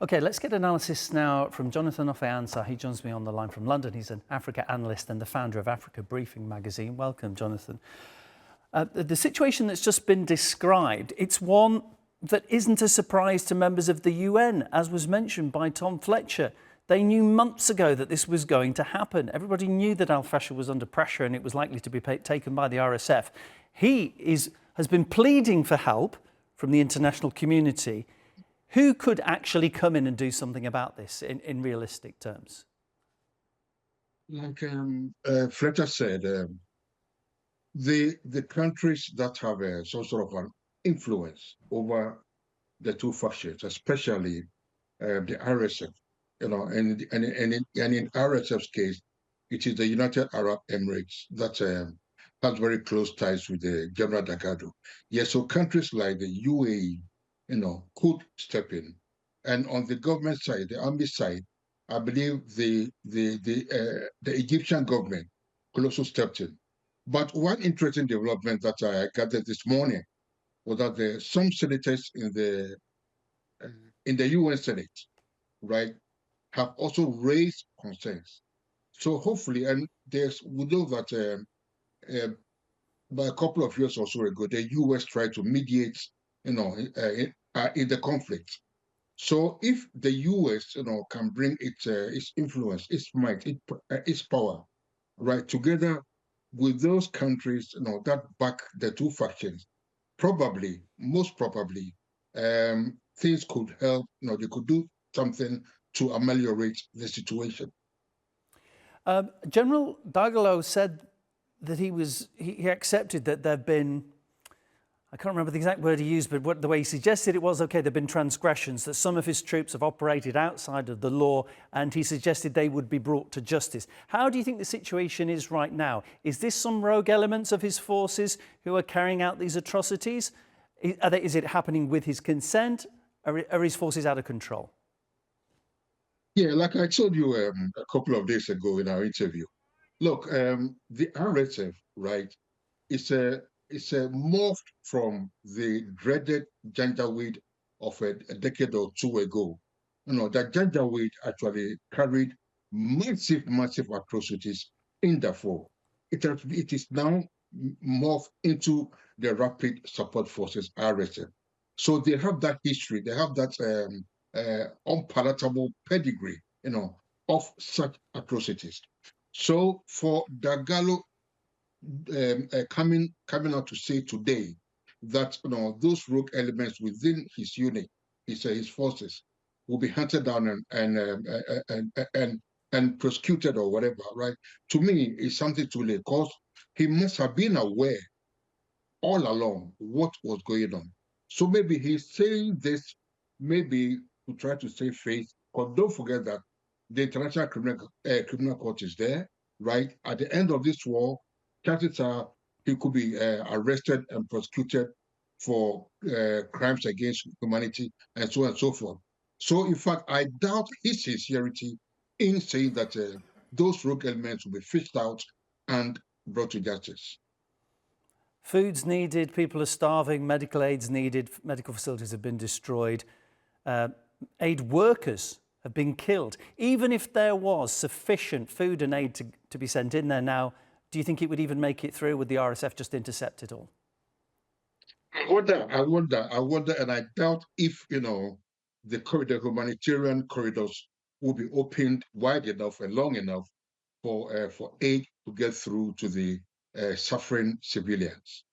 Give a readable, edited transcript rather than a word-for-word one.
Okay, let's get analysis now from Jonathan Offei-Ansah. He joins me on the line from London. He's an Africa analyst and the founder of Africa Briefing magazine. Welcome, Jonathan. The situation that's just been described, it's one that isn't a surprise to members of the UN, as was mentioned by Tom Fletcher. They knew months ago that this was going to happen. Everybody knew that Fasher was under pressure and it was likely to be taken by the RSF. He has been pleading for help from the international community. Who could actually come in and do something about this in realistic terms? Like Fletcher said, the countries that have some sort of an influence over the two factions, especially the RSF, and in RSF's case, it is the United Arab Emirates that has very close ties with the General Dagado. Yes, so countries like the UAE, could step in, and on the government side, the army side, I believe the Egyptian government could also step in. But one interesting development that I gathered this morning was that some senators in the UN Senate, right, have also raised concerns. So hopefully, and we know that uh, by a couple of years or so ago, the US tried to mediate, in the conflict. So if the US, can bring its influence, its might, its power, right, together with those countries, that back the two factions, probably, most probably, things could help. They could do something to ameliorate the situation. General Dagalo said that he accepted that there have been, I can't remember the exact word he used, but the way he suggested it was, okay, there have been transgressions, that some of his troops have operated outside of the law, and he suggested they would be brought to justice. How do you think the situation is right now? Is this some rogue elements of his forces who are carrying out these atrocities? Is it happening with his consent? Are his forces out of control? Yeah, like I told you a couple of days ago in our interview. Look, the RSF, right, it's a morphed from the dreaded Janjaweed of a decade or two ago. That Janjaweed actually carried massive, massive atrocities in Darfur. It is now morphed into the Rapid Support Forces, RSF. So they have that history, they have that unpalatable pedigree, of such atrocities. So for Dagalo coming out to say today that those rogue elements within his unit, his forces, will be hunted down and prosecuted or whatever, right? To me, is something to late because he must have been aware all along what was going on. So maybe he's saying this maybe to try to save face. Because don't forget that the International Criminal Court is there, right? At the end of this war, chances are he could be arrested and prosecuted for crimes against humanity and so on and so forth. So, in fact, I doubt his sincerity in saying that those rogue elements will be fished out and brought to justice. Food's needed, people are starving, medical aid's needed, medical facilities have been destroyed, aid workers have been killed. Even if there was sufficient food and aid to be sent in there now, do you think it would even make it through? Would the RSF just intercept it all? I wonder, and I doubt if the humanitarian corridors will be opened wide enough and long enough for aid to get through to the suffering civilians.